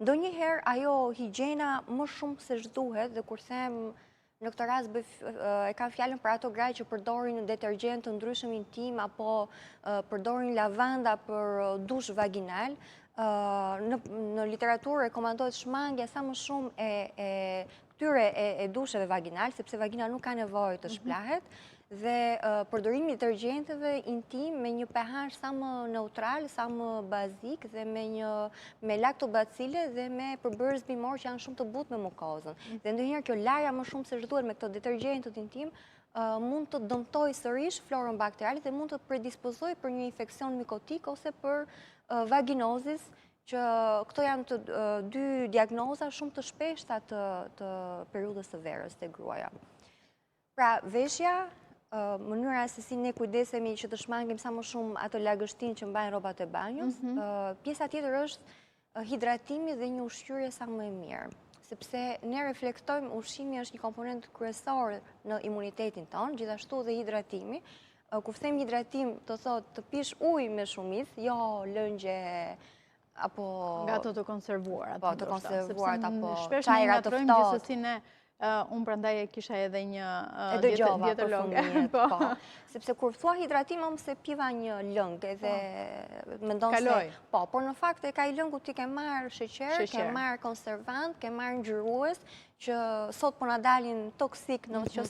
ndonjëherë ajo higjiena më shumë se ç'duhet, dhe kur them në këtë rast e kam fjalën për ato gra që përdorin detergjent të ndryshëm intim apo përdorin lavanda për dush vaginal, në literaturë rekomandohet shmangja sa më shumë e këtyre e dusheve vaginal, sepse vagina nuk ka nevojë të shplahet, dhe përdorimi i detergjenteve intim me një pH sa më neutral, sa më bazik dhe me laktobacile dhe me përbërës bimor që janë shumë të butë me mukozën. Dhe ndonjëherë kjo larja më shumë se ç'duhet me këto detergjentët intim mund të dëmtojë sërish florën bakteriale dhe mund të predispozojë për një infeksion mikotik ose për vaginozis, që këto janë të dy diagnoza shumë të shpeshta të periudhës së verës te gruaja. Pra, veshja, mënyra se si ne kujdesemi që të shmangim sa më shumë ato lagështin që mbajnë rrobat e banjos, pjesa tjetër është hidratimi dhe një ushqyerje sa më e mirë. Sepse ne reflektojmë, ushqimi është një komponent kryesor në imunitetin tonë, gjithashtu dhe hidratimi. Kur them hidratim, të thotë të pish ujë me shumicë, jo lëngje apo nga ato të konservuarat. Po, të konservuarat apo shpesh çajra të ftohtë. Gjithsesi ne unë prandaj kisha edhe një dietolog. Po. Sepse kur thua hidratim, më se piva një lëng edhe mendon se po, por në fakt e ka i lëngu ti ke marr sheqer, ke marr konservant, ke marr ngjyrues që sot po na dalin toksik nëse